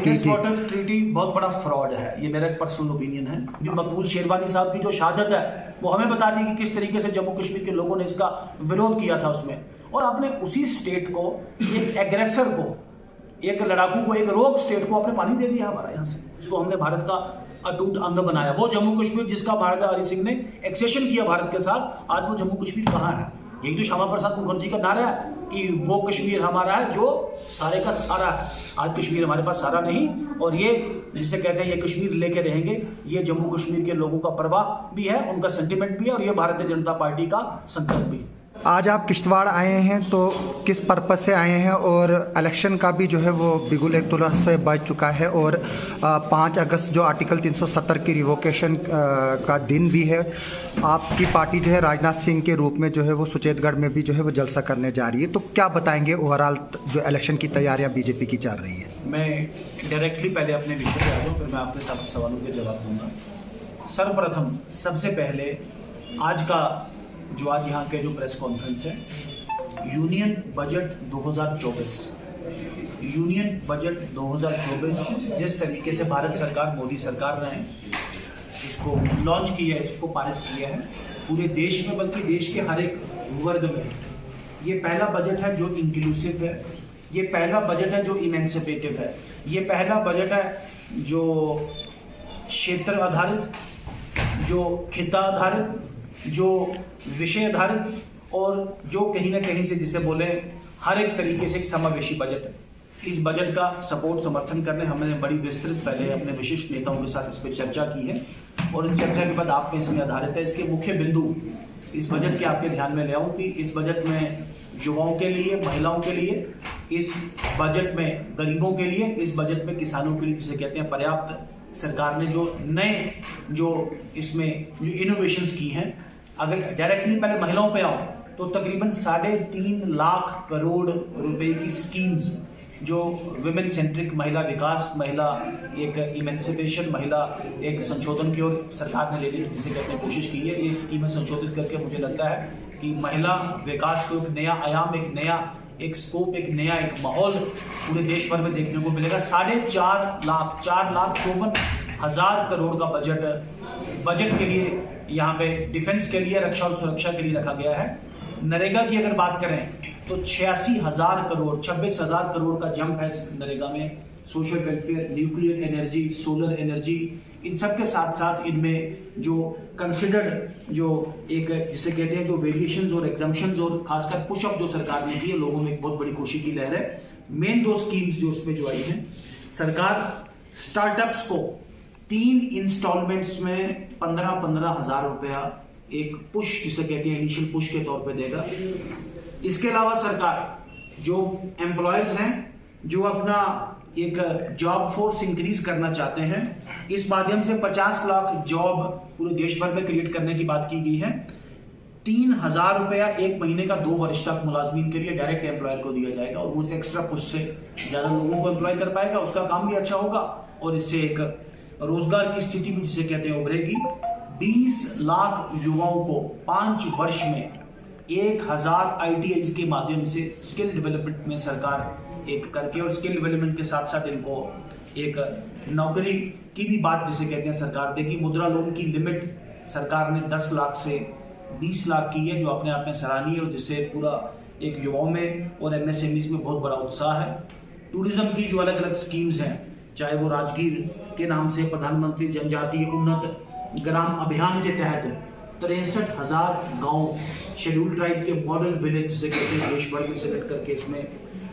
की थी। Water treaty बहुत बड़ा फ्रॉड है, ये मेरा एक पर्सनल ओपिनियन है। जो मकबूल शेरवानी साहब की जो शहादत है वो हमें बताती है कि किस तरीके से जम्मू कश्मीर के लोगों ने इसका विरोध किया था उसमें, और आपने उसी स्टेट को, एक एग्रेसर को, एक लड़ाकू को, एक रोग स्टेट को आपने पानी दे दिया हमारा यहाँ से, जिसको हमने भारत का अटूट अंग बनाया। वो जम्मू कश्मीर जिसका महाराजा हरि सिंह ने एक्सेशन किया भारत के साथ, आज वो जम्मू कश्मीर कहाँ है? एक जो श्यामा प्रसाद मुखर्जी का नारा है कि वो कश्मीर हमारा है जो सारे का सारा है, आज कश्मीर हमारे पास सारा नहीं। और ये जिसे कहते हैं ये कश्मीर लेके रहेंगे, ये जम्मू कश्मीर के लोगों का परवाह भी है, उनका सेंटिमेंट भी है, और ये भारतीय जनता पार्टी का संकल्प भी है। आज आप किश्तवाड़ आए हैं तो किस पर्पस से आए हैं? और इलेक्शन का भी जो है वो बिगुल एक तुला से बज चुका है, और 5 अगस्त जो आर्टिकल 370 की रिवोकेशन का दिन भी है। आपकी पार्टी जो है राजनाथ सिंह के रूप में जो है वो सुचेतगढ़ में भी जो है वो जलसा करने जा रही है, तो क्या बताएंगे ओवरऑल जो इलेक्शन की तैयारियां बीजेपी की चल रही है? मैं डायरेक्टली पहले अपने विषय पे आ जाऊँ, फिर मैं आपके साथ सवालों के जवाब दूंगा। सर्वप्रथम सबसे पहले आज का जो आज यहाँ के जो प्रेस कॉन्फ्रेंस है, यूनियन बजट 2024, यूनियन बजट 2024 जिस तरीके से भारत सरकार, मोदी सरकार ने इसको लॉन्च किया है, इसको पारित किया है पूरे देश में, बल्कि देश के हर एक वर्ग में, ये पहला बजट है जो इंक्लूसिव है, ये पहला बजट है जो इमेंसिपेटिव है, ये पहला बजट है जो क्षेत्र आधारित, जो खिता आधारित, जो विषय आधारित, और जो कहीं ना कहीं से जिसे बोले हर एक तरीके से एक समावेशी बजट है। इस बजट का सपोर्ट समर्थन करने हमने बड़ी विस्तृत पहले अपने विशिष्ट नेताओं के साथ इस पर चर्चा की है, और इस चर्चा के बाद आप पे इसमें आधारित है। इसके मुख्य बिंदु इस बजट के आपके ध्यान में ले आऊं कि इस बजट में युवाओं के लिए, महिलाओं के लिए, इस बजट में गरीबों के लिए, इस बजट में किसानों के लिए, जिसे कहते हैं पर्याप्त सरकार ने जो नए जो इसमें जो इनोवेशंस की हैं। अगर डायरेक्टली पहले महिलाओं पे आओ तो तकरीबन 3.5 लाख करोड़ रुपए की स्कीम्स जो विमेन सेंट्रिक, महिला विकास, महिला एक इमेंसिपेशन, महिला एक संशोधन की ओर सरकार ने लेने की जिसे कहते हैं कोशिश की है। ये स्कीमें संशोधित करके मुझे लगता है कि महिला विकास को एक नया आयाम, एक नया एक स्कोप, एक नया एक माहौल पूरे देश भर में देखने को मिलेगा। 4,54,000 करोड़ का बजट के लिए यहाँ पे डिफेंस के लिए, रक्षा और सुरक्षा के लिए रखा गया है। नरेगा की अगर बात करें तो 86,000 करोड़, 26,000 करोड़ का जंप है नरेगा में। Social welfare, nuclear energy, solar energy, इन सब के साथ साथ इनमें जो कंसिडर्ड जो एक जिसे कहते हैं जो वेरिएशंस और एग्जम्पशंस और खासकर पुशअप जो सरकार ने की है, लोगों में एक बहुत बड़ी खुशी की लहर है। मेन 2 स्कीम्स जो उसमें जो आई हैं, सरकार स्टार्टअप्स को 3 इंस्टॉलमेंट्स में 15-15 हजार रुपया एक पुश जिसे कहते हैं इनिशियल पुश के तौर पे देगा। इसके अलावा सरकार जो एम्प्लॉयर्स हैं, जो अपना एक जॉब फोर्स इंक्रीज करना चाहते हैं, इस माध्यम से 50 लाख जॉब पूरे देश भर में क्रिएट करने की बात की गई है। 3,000 रुपया 1 महीने का 2 वर्ष तक मुलाजमीन के लिए डायरेक्ट एम्प्लॉयर को दिया जाएगा, और वो एक्स्ट्रा पुश से ज्यादा लोगों को एम्प्लॉय कर पाएगा, उसका काम भी अच्छा होगा, और इससे एक रोजगार की स्थिति भी जिसे कहते हैं उभरेगी। 20 लाख युवाओं को 5 वर्ष में 1,000 ITIs के माध्यम से स्किल डेवलपमेंट में सरकार एक करके, और स्किल डेवलपमेंट के साथ साथ इनको एक नौकरी की भी बात जिसे कहते हैं सरकार देगी। मुद्रा लोन की लिमिट सरकार ने 10 लाख से 20 लाख की है, जो अपने आप में सराहनीय है, और जिससे पूरा एक युवाओं में और MSMEs में बहुत बड़ा उत्साह है। टूरिज्म की जो अलग अलग स्कीम्स हैं, चाहे वो राजगीर के नाम से प्रधानमंत्री जनजातीय उन्नत ग्राम अभियान के तहत 63,000 गांव शेड्यूल ट्राइब के मॉडल विलेज से कहते हैं देश भर में सेलेक्ट करके इसमें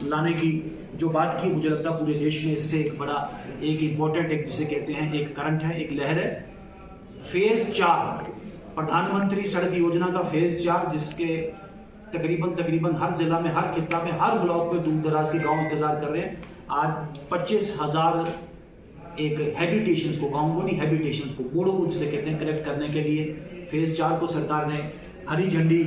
लाने की जो बात की, मुझे लगता है पूरे देश में इससे एक बड़ा एक इम्पोर्टेंट एक जिसे कहते हैं एक करंट है, एक लहर है। फेज 4 प्रधानमंत्री सड़क योजना का फेज 4, जिसके तकरीबन हर जिला में, हर खिता में, हर ब्लॉक में दूर दराज के गाँव इंतजार कर रहे हैं। आज 25,000 एक हैबिटेशंस को, गाँव को नहीं हैबिटेशंस को, बूढ़ों को जिसे कहते हैं कलेक्ट करने के लिए फेज 4 को सरकार ने हरी झंडी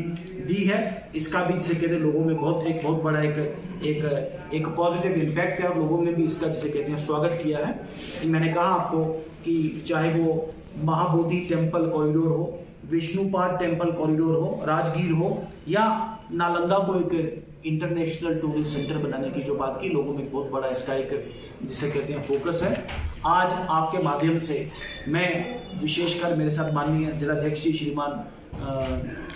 दी है। इसका भी जिसे कहते हैं लोगों में बहुत बड़ा एक पॉजिटिव इम्पैक्ट है, और लोगों ने भी इसका जिसे कहते हैं स्वागत किया है। मैंने कहा आपको कि चाहे वो महाबोधि टेम्पल कॉरिडोर हो, विष्णुपाद टेम्पल कॉरिडोर हो, राजगीर हो, या नालंदा को एक इंटरनेशनल टूरिस्ट सेंटर बनाने की जो बात की, लोगों में बहुत बड़ा इसका एक जिसे कहते हैं फोकस है। आज आपके माध्यम से मैं विशेषकर मेरे साथ माननीय जिलाध्यक्ष जी श्रीमान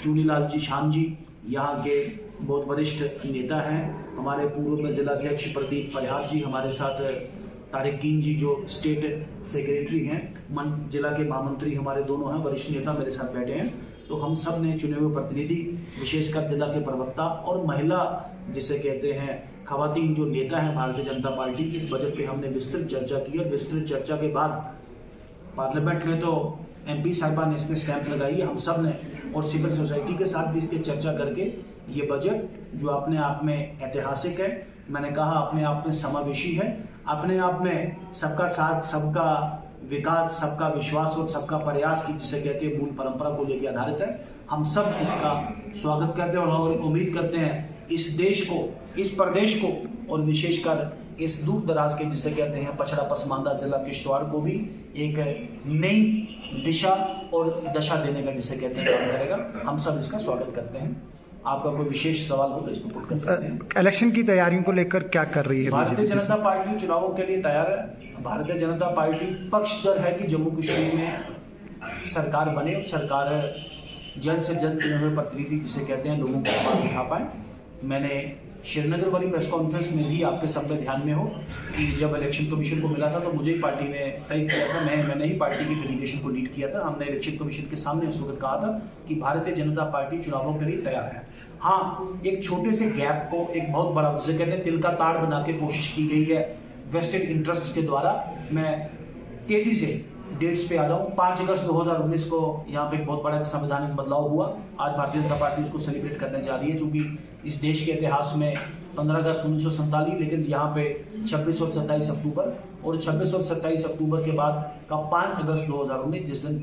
चूनीलाल जी शान जी, यहाँ के बहुत वरिष्ठ नेता हैं, हमारे पूर्व में जिलाध्यक्ष प्रदीप परिहार जी, हमारे साथ तारिक कीन जी जो स्टेट सेक्रेटरी हैं, जिला के महामंत्री हमारे दोनों हैं, वरिष्ठ नेता मेरे साथ बैठे हैं। तो हम सब ने चुने हुए प्रतिनिधि, विशेषकर जिला के प्रवक्ता और महिला जिसे कहते हैं खवातीन जो नेता हैं भारतीय जनता पार्टी की, इस बजट पे हमने विस्तृत चर्चा की और विस्तृत चर्चा के बाद पार्लियामेंट में तो MP साहिबा ने इसमें स्टैंप लगाई है, हम सब ने, और सिविल सोसाइटी के साथ भी इसकी चर्चा करके ये बजट जो अपने आप में ऐतिहासिक है, मैंने कहा अपने आप में समावेशी है, अपने आप में सबका साथ, सबका विकास, सबका विश्वास और सबका प्रयास की जिसे कहते हैं मूल परंपरा को लेकर आधारित है। हम सब इसका स्वागत करते हैं और उम्मीद करते हैं इस देश को, इस प्रदेश को और विशेषकर इस दूर दराज के जिसे कहते हैं पछड़ा पसमानदा जिला किश्तवाड़ को भी एक नई दिशा और दशा देने का जिसे कहते हैं काम करेगा। हम सब इसका स्वागत करते हैं। आपका कोई विशेष सवाल हो तो इसको पुट कर सकते हैं। इलेक्शन की तैयारियों को लेकर क्या कर रही है भारतीय जनता पार्टी? चुनावों के लिए तैयार है। भारतीय जनता पार्टी पक्षधर है कि जम्मू कश्मीर में सरकार बने और सरकार जल्द से जल्द चुने हुए प्रतिनिधि जिसे कहते हैं लोगों को बात उठा पाए। मैंने श्रीनगर वाली प्रेस कॉन्फ्रेंस में भी आपके सब में ध्यान में हो कि जब इलेक्शन कमीशन को मिला था तो मुझे ही पार्टी ने तय किया था, मैंने ही पार्टी की डेलीगेशन को लीड किया था। हमने इलेक्शन कमीशन के सामने उस वक्त कहा था कि भारतीय जनता पार्टी चुनावों के लिए तैयार है। हाँ, एक छोटे से गैप को एक बहुत बड़ा जिसे कहते हैं तिल का ताड़ बना के कोशिश की गई है वेस्टेड इंटरेस्ट के द्वारा। मैं तेजी से डेट्स पे आ जाऊँ। 5 अगस्त 2019 को यहाँ पे एक बहुत बड़ा संवैधानिक बदलाव हुआ। आज भारतीय जनता पार्टी उसको सेलिब्रेट करने जा रही है, क्योंकि इस देश के इतिहास में 15 अगस्त 1947, लेकिन यहाँ पे 26 और 27 अक्टूबर और 26 और 27 अक्टूबर के बाद का 5 अगस्त 2019 जिस दिन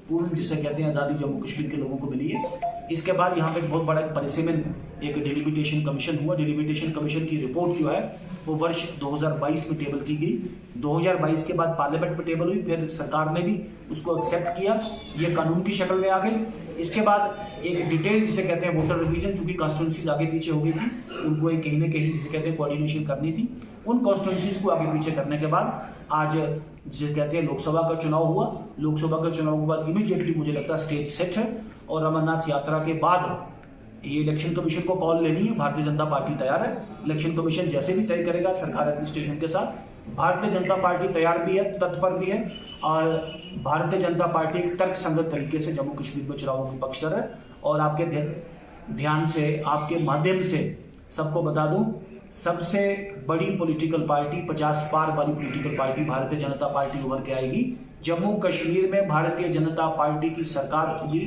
पूर्ण जिसे कहते हैं आज़ादी जम्मू कश्मीर के लोगों को मिली है। इसके बाद यहाँ पे बहुत बड़ा परिसीमन एक डिलिमिटेशन कमीशन हुआ। डिलिमिटेशन कमीशन की रिपोर्ट जो है वो वर्ष 2022 में टेबल की गई। 2022 के बाद पार्लियामेंट में टेबल हुई, फिर सरकार ने भी उसको एक्सेप्ट किया, ये कानून की शक्ल में आ गई। इसके बाद एक डिटेल जिसे कहते हैं वोटर रिवीजन, चूंकि कॉन्स्टिट्यूंसीज आगे पीछे हो गई थी, उनको एक कहीं ना कहीं जिसे कहते हैं कोऑर्डिनेशन करनी थी। उन कॉन्स्टिट्यूंसीज को आगे पीछे करने के बाद आज जिसे कहते हैं लोकसभा का चुनाव हुआ। लोकसभा का चुनाव के बाद इमीडिएटली मुझे लगता है स्टेज सेट है और अमरनाथ यात्रा के बाद ये इलेक्शन कमीशन को कॉल लेनी है। भारतीय जनता पार्टी तैयार है। इलेक्शन कमीशन जैसे भी तय करेगा सरकार एडमिनिस्ट्रेशन के साथ, भारतीय जनता पार्टी तैयार भी है, तत्पर भी है और भारतीय जनता पार्टी एक तर्कसंगत तरीके से जम्मू कश्मीर में चुनावों की पक्षधर है। और आपके ध्यान से, आपके माध्यम से सबको बता दूं, सबसे बड़ी पॉलिटिकल पार्टी, 50 पार वाली political party Bharatiya Janata party उभर के आएगी। जम्मू कश्मीर में भारतीय जनता पार्टी की सरकार होगी,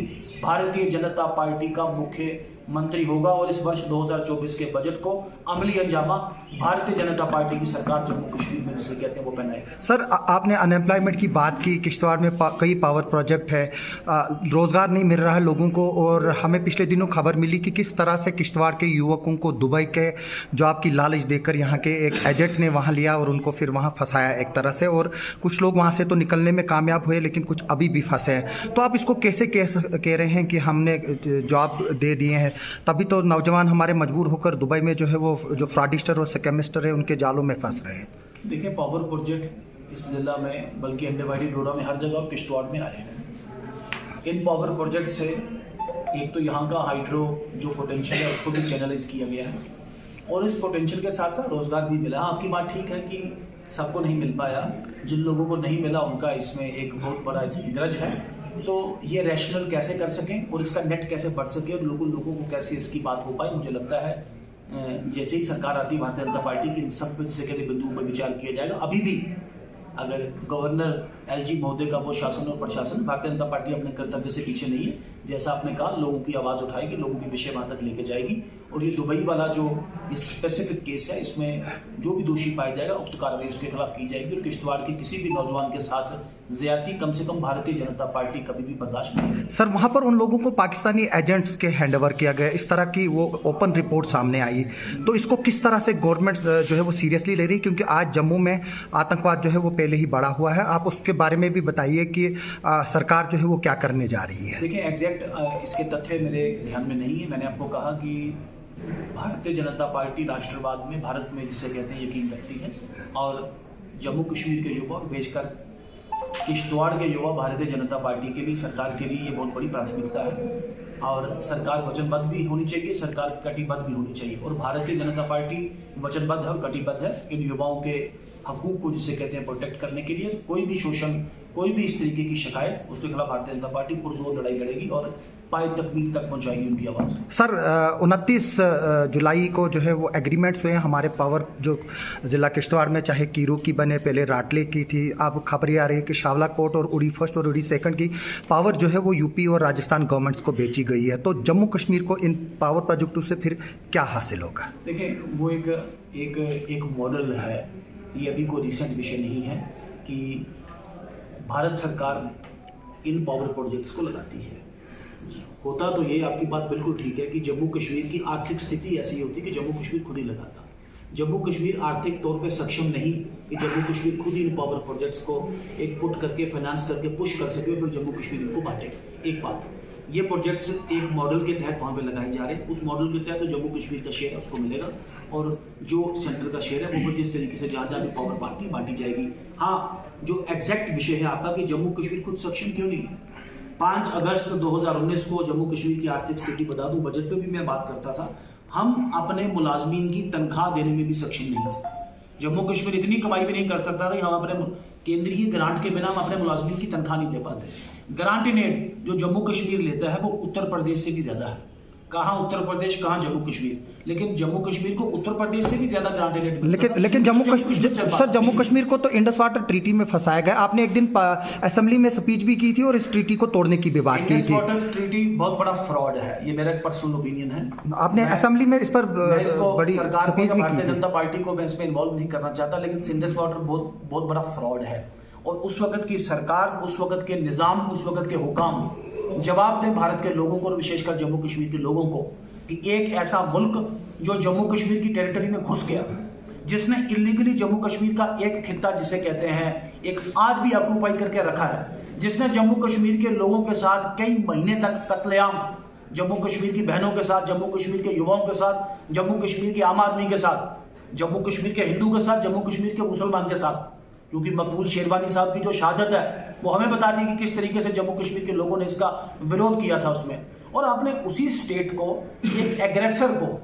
भारतीय जनता पार्टी का मुख्य मंत्री होगा और इस वर्ष 2024 के बजट को अमली अंजामा भारतीय जनता पार्टी की सरकार जम्मू कश्मीर में जिसे कहते हैं वो पहनाएगी। सर, आपने अनएम्प्लॉयमेंट की बात की। किश्तवाड़ में कई पावर प्रोजेक्ट है, रोजगार नहीं मिल रहा है लोगों को, और हमें पिछले दिनों खबर मिली कि किस तरह से किश्तवाड़ के युवकों को दुबई के जॉब की लालच देकर यहाँ के एक एजेंट ने वहाँ लिया और उनको फिर वहाँ फंसाया एक तरह से, और कुछ लोग वहाँ से तो निकलने में कामयाब हुए लेकिन कुछ अभी भी फंसे हैं। तो आप इसको कैसे कह रहे हैं कि हमने जॉब दे दिए हैं, तभी तो नौजवान हमारे मजबूर होकर दुबई में जो है वो जो फ्रॉडिस्टर और स्कैमिस्टर है उनके जालों में फंस रहे हैं? देखिए, पावर प्रोजेक्ट इस जिला में बल्कि अनडिवाइडेड डोडा में हर जगह किश्तवाड़ में आए हैं। इन पावर प्रोजेक्ट से एक तो यहाँ का हाइड्रो जो पोटेंशियल है उसको भी चैनलाइज किया गया है और इस पोटेंशियल के साथ साथ रोजगार भी मिला। आपकी बात ठीक है कि सबको नहीं मिल पाया, जिन लोगों को नहीं मिला उनका इसमें एक बहुत बड़ा ग्रज है। तो ये रैशनल कैसे कर सकें और इसका नेट कैसे बढ़ सके और लोगों को कैसे इसकी बात हो पाए, मुझे लगता है जैसे ही सरकार आती है भारतीय जनता पार्टी की इन सब जिसे कहते बिंदुओं पर विचार किया जाएगा। अभी भी अगर गवर्नर LG महोदय का वो शासन और प्रशासन, भारतीय जनता पार्टी अपने कर्तव्य से पीछे नहीं है। जैसा आपने कहा, लोगों की आवाज़ उठाएगी, लोगों की विषय वहाँ तक लेके जाएगी और ये दुबई वाला जो स्पेसिफिक केस है इसमें जो भी दोषी पाया जाएगा उक्त कार्रवाई उसके खिलाफ की जाएगी और किश्तवाड़ के किसी भी नौजवान के साथ ज्यादती कम से कम भारतीय जनता पार्टी कभी भी बर्दाश्त नहीं करेगी। सर, वहाँ पर उन लोगों को पाकिस्तानी एजेंट्स के हैंडओवर किया गया, इस तरह की वो ओपन रिपोर्ट सामने आई, तो इसको किस तरह से गवर्नमेंट जो है वो सीरियसली ले रही? क्योंकि आज जम्मू में आतंकवाद जो है वो पहले ही बढ़ा हुआ है। आप उसके बारे में भी बताइए कि सरकार जो है वो क्या करने जा रही है। देखिए, एग्जैक्ट इसके तथ्य मेरे ध्यान में नहीं है। मैंने आपको कहा कि भारतीय जनता पार्टी राष्ट्रवाद में, भारत में जिसे कहते हैं, यकीन रखती है और जम्मू कश्मीर के युवा, विशेषकर किश्तवाड़ के युवा भारतीय जनता पार्टी के लिए, सरकार के लिए ये बहुत बड़ी प्राथमिकता है और सरकार वचनबद्ध भी होनी चाहिए, सरकार कटिबद्ध भी होनी चाहिए और भारतीय जनता पार्टी वचनबद्ध है और कटिबद्ध है इन युवाओं के हकूक़ को जिसे कहते हैं प्रोटेक्ट करने के लिए। कोई भी शोषण, कोई भी इस तरीके की शिकायत, उसके खिलाफ भारतीय जनता पार्टी पुरजोर लड़ाई लड़ेगी और पाए तकमील तक पहुंचाएगी उनकी आवाज़। सर 29 जुलाई को जो है वो एग्रीमेंट्स हुए हैं हमारे पावर जो जिला किश्तवाड़ में, चाहे कीरू की बने, पहले राटले की थी, अब खबरें आ रही है कि शावला कोट और उड़ी फर्स्ट और उड़ी सेकंड की पावर जो है वो यूपी और राजस्थान गवर्नमेंट्स को बेची गई है। तो जम्मू कश्मीर को इन पावर प्रोजेक्टों से फिर क्या हासिल होगा? देखिए, वो एक मॉडल है, ये अभी कोई रिसेंट विषय नहीं है कि भारत सरकार इन पावर प्रोजेक्ट्स को लगाती है। होता तो ये, आपकी बात बिल्कुल ठीक है कि जम्मू कश्मीर की आर्थिक स्थिति ऐसी होती कि जम्मू कश्मीर खुद ही लगाता। जम्मू कश्मीर आर्थिक तौर पे सक्षम नहीं कि जम्मू कश्मीर खुद ही इन पावर प्रोजेक्ट्स को एक पुट करके, फाइनेंस करके पुश कर सके, फिर जम्मू कश्मीर इनको बांटे। एक बात, ये प्रोजेक्ट्स एक मॉडल के तहत वहाँ पे लगाए जा रहे हैं, उस मॉडल के तहत तो जम्मू कश्मीर का शेयर है उसको मिलेगा और जो सेंटर का शेयर है वो जिस तरीके से जहाँ भी पावर बांटी जाएगी। हाँ, जो एग्जैक्ट विषय है आपका कि जम्मू कश्मीर खुद सक्षम क्यों नहीं है। 5 अगस्त 2019 को जम्मू कश्मीर की आर्थिक स्थिति बता दूं, बजट पे भी मैं बात करता था, हम अपने मुलाजमीन की तनख्वाह देने में भी सक्षम नहीं थे। जम्मू कश्मीर इतनी कमाई भी नहीं कर सकता था कि हम अपने केंद्रीय ग्रांट के बिना हम अपने मुलाजमीन की तनख्वाह नहीं दे पाते। ग्रांट इन एड जो जम्मू कश्मीर लेता है वो उत्तर प्रदेश से भी ज़्यादा है। कहाँ उत्तर प्रदेश, कहाँ जम्मू कश्मीर, लेकिन जम्मू कश्मीर को उत्तर प्रदेश से भी ज्यादा ग्रांट एड मिलता है। लेकिन जम्मू कश्मीर को तो इंडस वाटर ट्रीटी में फंसाया गया। आपने एक दिन असेंबली में स्पीच भी की थी और इस ट्रीटी को तोड़ने की भी बात की थी। इंडस वाटर ट्रीटी बहुत बड़ा फ्रॉड है, ये मेरा एक पर्सनल ओपिनियन है। आपने असेंबली में इस पर बड़ी सरकार स्पीच भी की भारतीय थी। जनता पार्टी को मैं इसमें इन्वॉल्व नहीं करना चाहता, लेकिन इंडस वाटर बहुत बड़ा फ्रॉड है और उस वक्त की सरकार, उस वक्त के निजाम, उस वक्त के हुकाम जवाब दें भारत के लोगों को और विशेषकर जम्मू कश्मीर के लोगों को कि एक ऐसा मुल्क जो जम्मू कश्मीर की टेरिटरी में घुस गया, जिसने इलीगली जम्मू कश्मीर का एक खित्ता जिसे कहते हैं एक आज भी ऑक्यूपाई करके रखा है, जिसने जम्मू कश्मीर के लोगों के साथ कई महीने तक कत्लेआम, जम्मू कश्मीर की बहनों के साथ, जम्मू कश्मीर के युवाओं के साथ, जम्मू कश्मीर के आम आदमी के साथ, जम्मू कश्मीर के हिंदू के साथ, जम्मू कश्मीर के मुसलमान के साथ, क्योंकि मकबूल शेरवानी साहब की जो शहादत है वो हमें बताती है कि किस तरीके से जम्मू कश्मीर के लोगों ने इसका विरोध किया था उसमें। और आपने उसी स्टेट को, एक एग्रेसर को,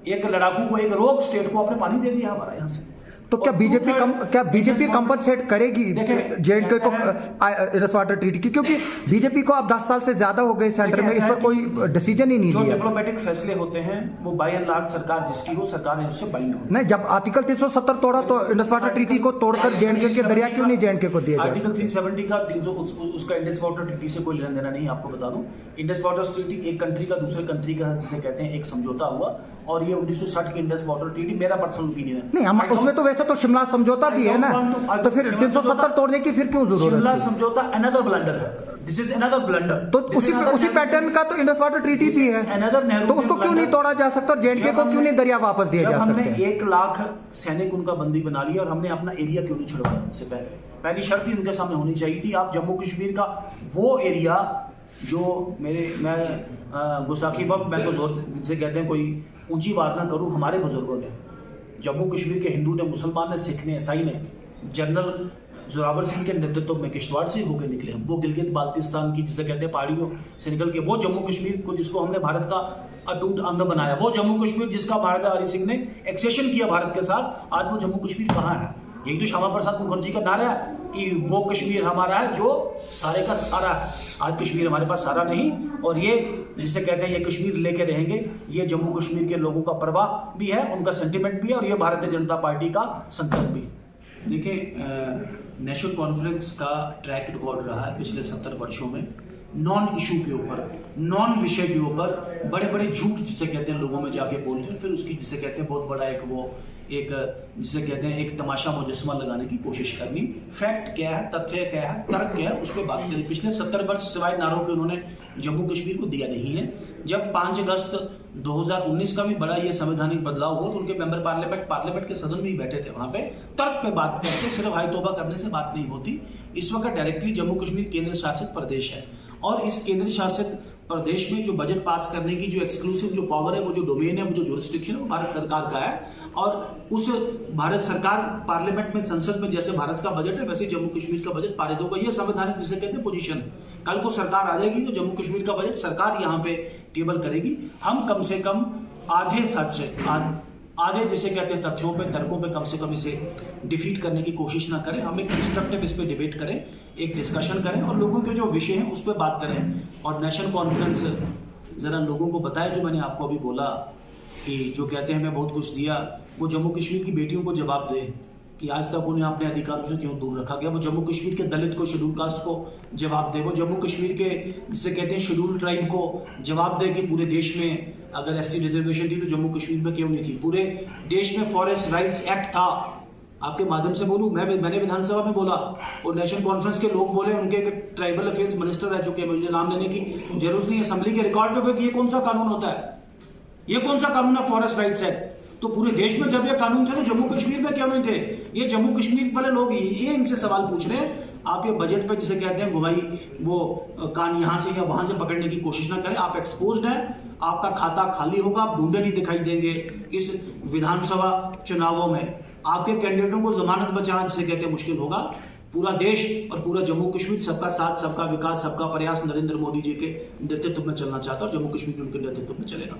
एक लड़ाकू को, एक रोग स्टेट को आपने पानी दे दिया हमारा यहाँ से। तो क्या बीजेपी कंपनसेट करेगी जेएंडके को इंडस वाटर ट्रीटी की? क्योंकि बीजेपी को अब 10 साल से ज्यादा हो गए सेंटर में, इस पर कोई डिसीजन ही नहीं लिया। जो डिप्लोमेटिक फैसले होते हैं वो बाय एंड लार्ज सरकार जिसकी हो, सरकार ने उससे बाइंड हो। नहीं, जब आर्टिकल 370 तोड़ा तो इंडस वाटर ट्रीटी को तोड़कर जेएंडके के दरिया क्यों नहीं जेएंडके को दिया जाए? आर्टिकल 370 का उसका इंडस वाटर ट्रीटी से कोई लेना देना नहीं। आपको बता दूं, इंडस वाटर ट्रीटी एक कंट्री का दूसरे कंट्री का जिसे कहते हैं एक समझौता हुआ और ये 1960 की इंडस वाटर ट्रीटी मेरा पर्सनल ओपिनियन है। नहीं, हम उसमें तो वैसे तो शिमला समझौता भी है ना, तो फिर 370 तोड़ने की फिर क्यों जरूरत है? शिमला समझौता अनदर ब्लंडर है, दिस इज अनदर ब्लंडर। तो उसी पैटर्न का तो इंडस वाटर ट्रीटी भी है, तो उसको क्यों नहीं तोड़ा जा सकता और जेएंडके को क्यों नहीं दरिया वापस दिया जा सकता? हमने 1 लाख सैनिक उनका बंदी बना लिया और हमने अपना एरिया क्यों नहीं छुड़वाया उनसे पहली शर्त ही उनके सामने होनी चाहिए थी। आप जम्मू कश्मीर का वो एरिया जो मैं गुस्ताखी बम मैं तो जोर से कहते हैं कोई ऊंची आवाज ना करूं, हमारे बुजुर्गों ने, जम्मू कश्मीर के हिंदू ने, मुसलमान ने, सिख ने, ईसाई ने, जनरल जोरावर सिंह के नेतृत्व में किश्तवाड़ से होकर निकले हम, वो गिलगित बाल्टिस्तान की जिसे कहते हैं पहाड़ियों से निकल के वो जम्मू कश्मीर को जिसको हमने भारत का अटूट अंग बनाया, वो जम्मू कश्मीर जिसका महाराजा हरि सिंह ने एक्सेशन किया भारत के साथ, आज वो जम्मू कश्मीर कहाँ है? यही तो श्यामा प्रसाद मुखर्जी का नारा है कि वो कश्मीर हमारा है जो सारे का सारा है। आज कश्मीर हमारे पास सारा नहीं, और ये जिसे कहते हैं ये कश्मीर लेके रहेंगे, ये जम्मू कश्मीर के लोगों का प्रवाह भी है, उनका सेंटिमेंट भी है और ये भारतीय जनता पार्टी का संकल्प भी। देखिए, नेशनल कॉन्फ्रेंस का ट्रैक रिकॉर्ड रहा है पिछले 70 वर्षों में, नॉन इशू के ऊपर, नॉन विषय के ऊपर बड़े बड़े झूठ जिसे कहते हैं लोगों में जाके बोलते हैं, फिर उसकी जिसे कहते हैं बहुत बड़ा एक जिसे कहते हैं एक तमाशा मुजस्समा लगाने की कोशिश करनी। फैक्ट क्या है, तथ्य क्या है, तर्क क्या है, उस पर बात करें। पिछले 70 वर्ष सिवाय नारों के उन्होंने जम्मू कश्मीर को दिया नहीं है। जब 5 अगस्त 2019 का भी बड़ा ये संवैधानिक बदलाव हुआ तो उनके मेंबर पार्लियामेंट के सदन में ही बैठे थे, वहां पे तर्क पे बात करते, सिर्फ हाई तौबा करने से बात नहीं होती। इस वक्त डायरेक्टली जम्मू कश्मीर केंद्र शासित प्रदेश है और इस केंद्र शासित प्रदेश में जो बजट पास करने की जो एक्सक्लूसिव जो पावर है, वो जो डोमेन है, वो जो जुरिस्डिक्शन है, वो भारत सरकार का है। और उस भारत सरकार पार्लियामेंट में, संसद में जैसे भारत का बजट है, वैसे जम्मू कश्मीर का बजट पारित होगा। ये संवैधानिक जिसे कहते हैं पोजीशन। कल को सरकार आ जाएगी तो जम्मू कश्मीर का बजट सरकार यहाँ पे टेबल करेगी। हम कम से कम आधे सच से आधे जिसे कहते हैं तथ्यों पे, तर्कों पे कम से कम इसे डिफीट करने की कोशिश ना करें। हम एक कंस्ट्रक्टिव इस पे डिबेट करें, एक डिस्कशन करें और लोगों के जो विषय हैं उस पर बात करें। और नेशनल कॉन्फ्रेंस ज़रा लोगों को बताए, जो मैंने आपको अभी बोला कि जो कहते हैं हमें बहुत कुछ दिया, वो जम्मू कश्मीर की बेटियों को जवाब दे कि आज तक उन्हें अपने अधिकारों से क्यों दूर रखा गया। वो जम्मू कश्मीर के दलित को, शेड्यूल कास्ट को जवाब दे। वो जम्मू कश्मीर के जिसे कहते हैं शेड्यूल ट्राइब को जवाब दे कि पूरे देश में अगर एसटी रिजर्वेशन थी तो जम्मू कश्मीर में क्यों नहीं थी। पूरे देश में फॉरेस्ट राइट्स एक्ट था। आपके माध्यम से बोलूं, मैंने विधानसभा में बोला और नेशनल कॉन्फ्रेंस के लोग बोले, उनके ट्राइबल अफेयर्स मिनिस्टर रह चुके हैं, मुझे नाम लेने की जरूरत नहीं, असेंबली के रिकॉर्ड पे, ये कौन सा कानून होता है, ये कौन सा कानून है फॉरेस्ट राइट्स एक्ट। तो पूरे देश में जब ये कानून थे तो जम्मू कश्मीर में क्यों नहीं थे। ये जम्मू कश्मीर वाले लोग ये इनसे सवाल पूछ रहे हैं। आप ये बजट पे जिसे कहते हैं घुमाई, वो कान यहाँ से या वहां से पकड़ने की कोशिश ना करें। आप एक्सपोज्ड हैं, आपका खाता खाली होगा, आप ढूंढे नहीं दिखाई देंगे इस विधानसभा चुनावों में। आपके कैंडिडेटों को जमानत बचाना जिसे कहते हैं मुश्किल होगा। पूरा देश और पूरा जम्मू कश्मीर सबका साथ, सबका विकास, सबका प्रयास नरेंद्र मोदी जी के नेतृत्व में चलना चाहता है और जम्मू कश्मीर उनके नेतृत्व में चलेगा।